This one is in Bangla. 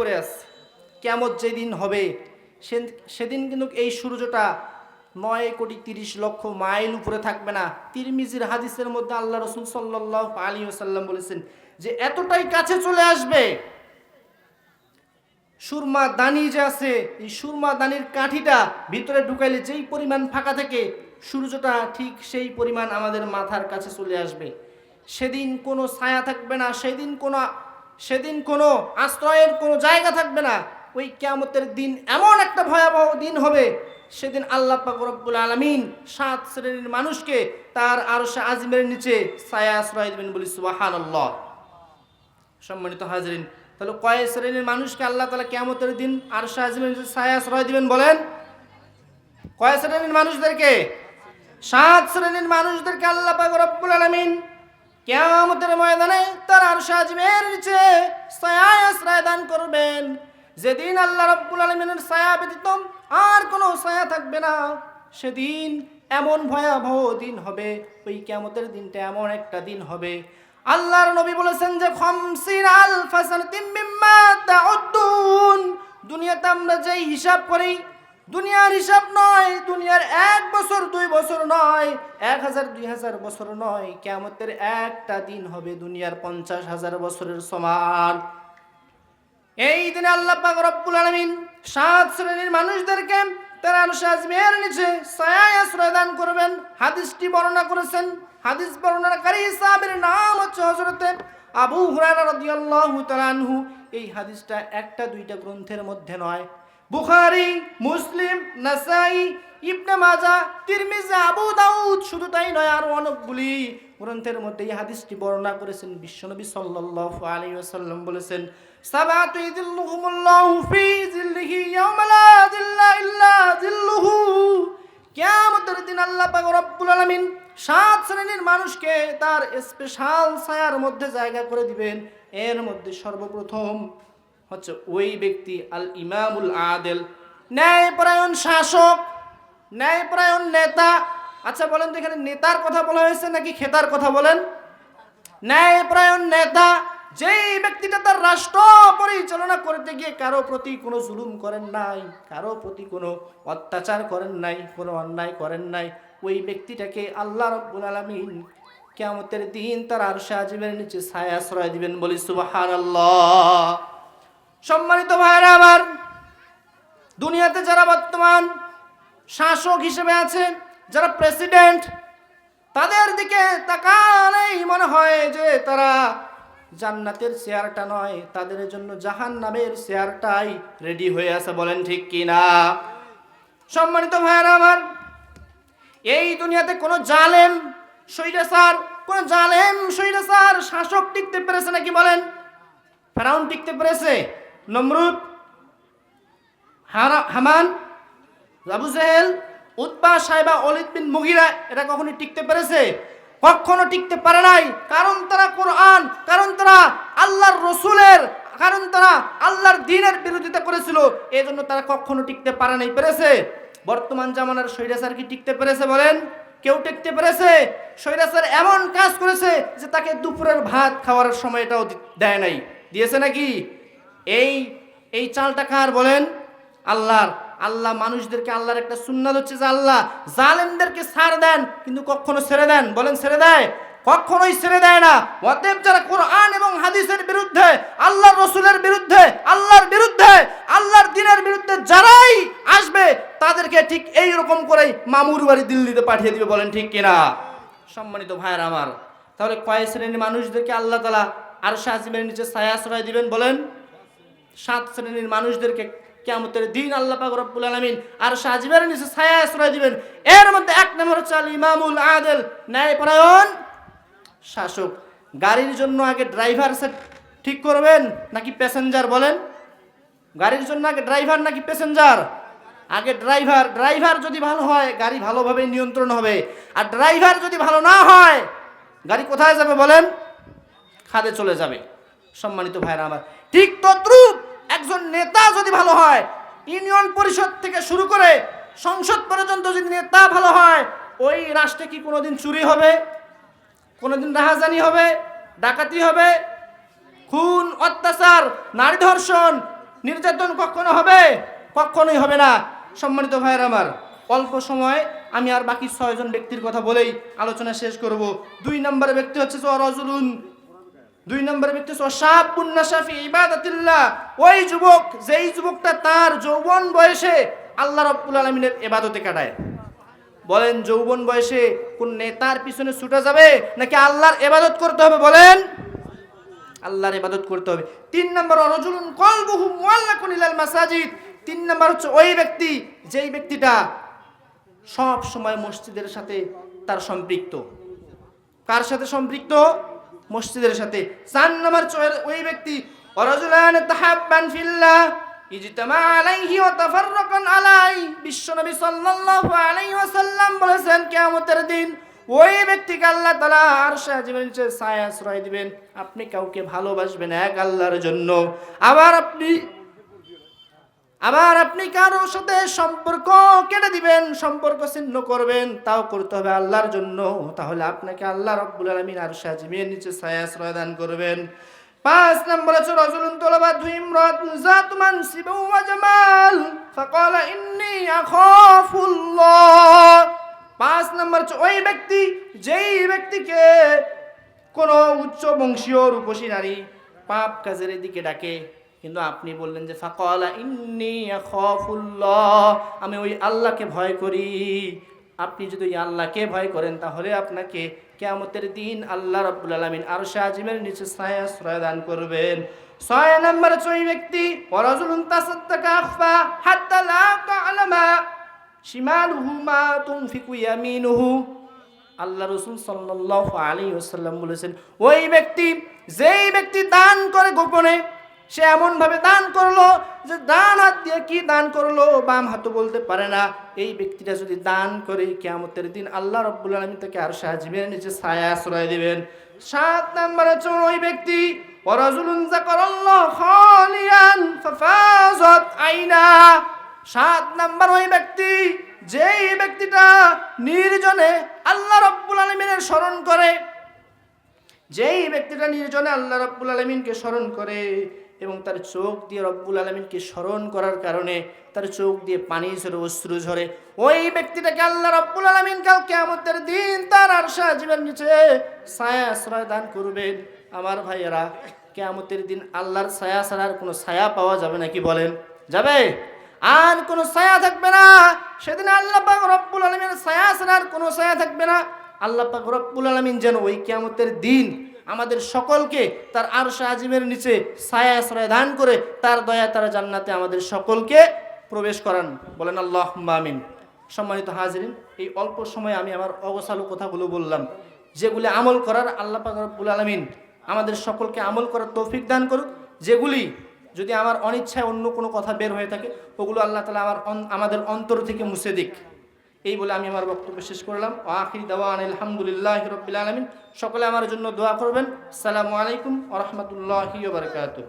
উপরে আছে। কিয়ামত যেদিন হবে সেদিন কিন্তু এই সূর্যটা 9,30,00,000 মাইল উপরে থাকবে না। তিরমিজির হাদিসের মধ্যে আল্লাহ রাসূল সাল্লাল্লাহু আলাইহি ওয়াসাল্লাম বলেছেন যে এতটাই কাছে চলে আসবে, সুরমা দানি যে আছে এই সুরমা দানির কাঠিটা ভিতরে ঢুকাইলে যেই পরিমাণ ফাঁকা থেকে সূর্যটা ঠিক সেই পরিমাণ আমাদের মাথার কাছে চলে আসবে। সেদিন কোনো ছায়া থাকবে না, সেদিন কোনো আশ্রয়ের কোনো জায়গা থাকবে না। ওই কিয়ামতের দিন এমন একটা ভয়াবহ দিন হবে, সেদিন আল্লাহ পাক রব্বুল আলামিন 7 শ্রেণীর মানুষকে তার আরশে আজিমের নিচে ছায়া আশ্রয় দিবেন, বলি সুবহানাল্লাহ। সম্মানিত হাজরিন, তাহলে কয় শ্রেণীর মানুষকে আল্লাহ তাআলা কিয়ামতের দিন আরশে আজিমের নিচে ছায়া আশ্রয় দিবেন বলেন? কয় শ্রেণীর মানুষদেরকে? 7 শ্রেণীর মানুষদেরকে আল্লাহ পাক রব্বুল আলামিন কিয়ামতের ময়দানে তার আরশে আজিমের নিচে ছায়া আশ্রয় দান করবেন। যেদিন আল্লাহ রব্বুল আলামিনের ছায়া ব্যতীত আর কোনো ছায়া থাকবে না, সেদিন এমন ভয়াবহ দিন হবে। ওই কিয়ামতের দিনটা এমন একটা দিন হবে, আল্লাহর নবী বলেছেন যে 50,000 সানাতিন মিম্মা তাউদ্দুন। দুনিয়াতে আমরা যেই হিসাব করি, দুনিয়ার হিসাব নয়, দুনিয়ার 1 বছর 2 বছর নয়, 1000 2000 বছর নয়, কিয়ামতের একটা দিন হবে দুনিয়ার 50,000 বছরের সমান। এই দিনে আল্লাহ পাক রব্বুল আলামিন 7 শ্রেণীর মানুষদেরকে তার আরশে আজিমের নিচে ছায়ায় আশ্রয় দান করবেন। হাদিসটি বর্ণনা করেছেন, হাদিস বর্ণনাকারী সাহাবীর নাম হচ্ছে হযরতে আবু হুরায়রা রাদিয়াল্লাহু তাআলা আনহু। এই হাদিসটা একটা দুইটা গ্রন্থের মধ্যে নয়, বুখারী, মুসলিম, নাসাই, ইবনে মাজাহ, তিরমিজি, আবু দাউদ, শুধু তাই নয় আরো অনেকগুলি গ্রন্থের মধ্যে এই হাদিসটি বর্ণনা করেছেন। বিশ্বনবী সাল্লাল্লাহু আলাইহি ওয়াসাল্লাম বলেছেন, সাবাতু ইযিল্লুহুমুল্লাহু ফি যিল্লিহি ইয়াওমা লা যিল্লা ইল্লা যিল্লুহু। কিয়ামতের দিন আল্লাহ পাক রব্বুল আলামিন 7 শ্রেণীর মানুষকে তার স্পেশাল ছায়ার মধ্যে জায়গা করে দিবেন। এর মধ্যে সর্বপ্রথম হচ্ছে ওই ব্যক্তি আল ইমামুল আদেল, ন্যায়পরায়ণ শাসক, ন্যায়পরায়ণ নেতা। আচ্ছা বলেন তো, এখানে নেতার কথা বলা হয়েছে নাকি খেতার কথা বলেন? ন্যায়পরায়ণ নেতা, যেই ব্যক্তিটা তার রাষ্ট্র পরিচালনা করতে গিয়ে কারো প্রতি কোনো জুলুম করেন নাই, কারো প্রতি কোনো অত্যাচার করেন নাই, কোনো অন্যায় করেন নাই, ওই ব্যক্তিটাকে আল্লাহ রাব্বুল আলামিন কিয়ামতের দিন তার আরশে আজিমের নিচে ছায়া আশ্রয় দিবেন, বলি সুবহানাল্লাহ। সম্মানিত ভাইরা আমার, দুনিয়াতে যারা বর্তমান শাসক হিসেবে আছে, যারা প্রেসিডেন্ট, তাদের দিকে তাকালেই মনে হয় যে তারা জান্নাতের চেয়ারটা নয়, তাদের জন্য জাহান্নামের চেয়ারটাই রেডি হয়ে আছে, বলেন ঠিক কিনা? সম্মানিত ভাইরা আমার, এই দুনিয়াতে কোনো জালেম স্বৈরাচার শাসক টিকতে পেরেছে নাকি বলেন? ফেরাউন টিকতে পেরেছে? নমরুদ, হামান, আবু জেহেল, উতবা, সাইবা, ওয়ালিদ বিন মুগিরা, এরা কখনো টিকতে পেরেছে? কখনো টিকতে পারে নাই। কারণ তারা কোরআন, কারণ তারা আল্লাহর রসুলের, কারণ তারা আল্লাহর দ্বীনের বিরোধিতা করেছিল, এই জন্য তারা কখনো টিকতে পারে নাই। পেরেছে? বর্তমান জামানার স্বৈরাচার কি টিকতে পেরেছে বলেন? কেউ টিকতে পেরেছে? স্বৈরাচার এমন কাজ করেছে যে তাকে দুপুরের ভাত খাওয়ার সময়টাও দেয় নাই। দিয়েছে নাকি? এই চালটা কার বলেন? আল্লাহর। আল্লাহ মানুষদেরকে, আল্লাহর একটা সুন্নাত হচ্ছে যে আল্লাহ জালেমদেরকে ছাড় দেন, কিন্তু কখনো ছেড়ে দেন? বলেন ছেড়ে দেয়? কখনোই ছেড়ে দেয় না। অতএব যারা কোরআন এবং হাদিসের বিরুদ্ধে, আল্লাহর রসুলের বিরুদ্ধে, আল্লাহর বিরুদ্ধে, আল্লাহর দ্বীনের বিরুদ্ধে যারাই আসবে, তাদেরকে ঠিক এই রকম করেই মামুর বাড়ি দিল্লিতে পাঠিয়ে দিবে, বলেন ঠিক কিনা? সম্মানিত ভাইয়ের আমার, তাহলে কয় শ্রেণীর মানুষদেরকে আল্লাহ তাআলা আরশে আজিমের নিচে ছায়া আশ্রয় দিবেন বলেন? 7 শ্রেণীর মানুষদেরকে কিয়ামতের দিন আল্লাহ পাক রব্বুল আলামিন আরশে আজিমের নিচে ছায়া আশ্রয় দিবেন। এর মধ্যে 1 নম্বর হচ্ছে আল ইমামুল আদেল, ন্যায়পরায়ণ শাসক। গাড়ির জন্য আগে ড্রাইভার ঠিক করবেন নাকি প্যাসেঞ্জার বলেন? গাড়ির জন্য আগে ড্রাইভার নাকি প্যাসেঞ্জার? আগে ড্রাইভার। ড্রাইভার যদি ভালো হয় গাড়ি ভালোভাবে নিয়ন্ত্রণ হবে, আর ড্রাইভার যদি ভালো না হয় গাড়ি কোথায় যাবে বলেন? খাদে চলে যাবে। সম্মানিত ভাইরা আমার, ঠিক তদ্রূপ একজন নেতা যদি ভালো হয়, ইউনিয়ন পরিষদ থেকে শুরু করে সংসদ পর্যন্ত যদি নেতা ভালো হয়, ওই রাষ্ট্রে কি কোনোদিন চুরি হবে? কোনোদিন রাহাজানি হবে? ডাকাতি হবে? খুন, অত্যাচার, নারী ধর্ষণ, নির্যাতন কখনো হবে? কখনোই হবে না। সম্মানিত ভাইয়ের আমার, অল্প সময় আমি আর বাকি 6 জন ব্যক্তির কথা বলেই আলোচনা শেষ করব। 2 নম্বর ব্যক্তি হচ্ছে রাজুলুন, 2 নম্বর ব্যক্তি হচ্ছে শাবুন নাশা ফি ইবাদাতিল্লাহ। ওই যুবক, যেই যুবকটা তার যৌবন বয়সে আল্লাহ রাব্বুল আলামিনের ইবাদতে কাটায়। বলেন, যৌবন বয়সে কোন নেতার পিছনে ছুটে যাবে নাকি আল্লাহর ইবাদত করতে হবে? বলেন, আল্লাহর ইবাদত করতে হবে। 3 নম্বর রাজুলুন কলবুহু মুআল্লাকুন ইলাল মাসাজিদ। 3 নম্বর হচ্ছে ওই ব্যক্তি, যেই ব্যক্তিটা সব সময় মসজিদের সাথে তার সম্পৃক্ত। কার সাথে সম্পৃক্ত? মসজিদের সাথে। 4 নম্বর ওই ব্যক্তি রাজুলান তাহাব্বান ফিল্লাহ ইজতামা আলাইহি ওয়া তাফাররাকান আলাইহি। বিশ্বনবী সাল্লাল্লাহু আলাইহি ওয়াসাল্লাম বলেছেন, কিয়ামতের দিন ওই ব্যক্তিকে আল্লাহ তাআলা আরশে আজিমের নিচে ছায়া আশ্রয় দিবেন। আপনি কাউকে ভালোবাসবেন এক আল্লাহর জন্য, আবার আপনি কারোর সাথে সম্পর্ক কেটে দিবেন, সম্পর্ক ছিন্ন করবেন, তাও করতে হবে আল্লাহর জন্য। তাহলে আপনাকে আল্লাহ রাব্বুল আলামিন আরশে আজিমের নিচে ছায়া আশ্রয় দান করবেন। 5 নম্বর হচ্ছে রাজুলুন তালাবাতহু ইমরাতুন যাতু মানসিবিন ওয়া জামাল ফাকালা ইন্নী আখাফুল্লাহ। 5 নম্বর হচ্ছে ওই ব্যক্তি, যেই ব্যক্তিকে কোনো উচ্চ বংশীয় রূপসী নারী পাপ কাজের দিকে ডাকে, কিন্তু আপনি বললেন যে ফাকালা ইন্নী আখাফুল্লাহ, আমি ওই আল্লাহকে ভয় করি। আপনি যদি ওই আল্লাহকে ভয় করেন তাহলে আপনাকে কিয়ামতের দিন আল্লাহ রাব্বুল আলামিন আরশে আজিমের নিচে ছায়া আশ্রয় দান করবেন। 6 নম্বর ওই ব্যক্তি ওয়ারাজুলুন তাসাদ্দাকা আখফা হাত্তা লা তা'লামা শিমালুহু মা তুনফিকু ইয়ামিনুহু। আল্লাহ রাসূল সাল্লাল্লাহু আলাইহি ওয়াসাল্লাম বলেছেন, ওই ব্যক্তি, যেই ব্যক্তি দান করে গোপনে, সে এমন ভাবে দান করলো যে ডান হাত দিয়ে কি দান করলো বাম হাত বলতে পারে না। এই ব্যক্তিটা যদি দান করে কিয়ামতের দিন আল্লাহ রাব্বুল আলামিন তাকে আরশে আজিমের নিচে ছায়া আশ্রয় দিবেন। 7 নম্বরে ওই ব্যক্তি ওয়ারাজুলুন যাকারাল্লাহ খালিয়ান ফাফাযাত আইনা। 7 নম্বর ওই ব্যক্তি, যেই ব্যক্তিটা নির্জনে আল্লাহ রাব্বুল আলামিনের স্মরণ করে, যেই ব্যক্তিটা নির্জনে আল্লাহ রাব্বুল আলামিনকে স্মরণ করে এবং তার চোখ দিয়ে রব্বুল আলামিনকে স্মরণ করার কারণে তার চোখ দিয়ে পানি ঝরে, অশ্রু ঝরে, ওই ব্যক্তিটাকে আল্লাহ রাব্বুল আলামিন কাল কিয়ামতের দিন তার আরশে আজিমের নিচে ছায়া আশ্রয় দান করবেন। আমার ভাইয়েরা, কিয়ামতের দিন আল্লাহর ছায়া ছাড়ার কোনো ছায়া পাওয়া যাবে নাকি? বলেন, যাবে? আর কোনো ছায়া থাকবে না। সেদিন আল্লাহ পাক রব্বুল আলামিনের ছায়া ছাড়ার কোনো ছায়া থাকবে না। আল্লাহ পাক রব্বুল আলামিন যেন ওই কিয়ামতের দিন আমাদের সকলকে তার আরশে আজিমের নিচে ছায়া আশ্রয় দান করে তার দয়া, তার জান্নাতে আমাদের সকলকে প্রবেশ করান। বলেন আল্লাহুম্মা আমিন। সম্মানিত হাজিরিন, এই অল্প সময়ে আমি আমার অগোছালো কথাগুলো বললাম, যেগুলি আমল করার আল্লাহ পাক রব্বুল আলামিন আমাদের সকলকে আমল করার তৌফিক দান করুক। যেগুলি যদি আমার অনিচ্ছায় অন্য কোনো কথা বের হয়ে থাকে, ওগুলো আল্লাহ তাআলা আমাদের অন্তর থেকে মুছে দিক। এই বলে আমি আমার বক্তব্য শেষ করলাম। আখির দাওয়ানা আলহামদুলিল্লাহি রাব্বিল আলামিন। সকলে আমার জন্য দোয়া করবেন। আসসালামু আলাইকুম ওয়া রাহমাতুল্লাহি ওয়া বারাকাতুহু।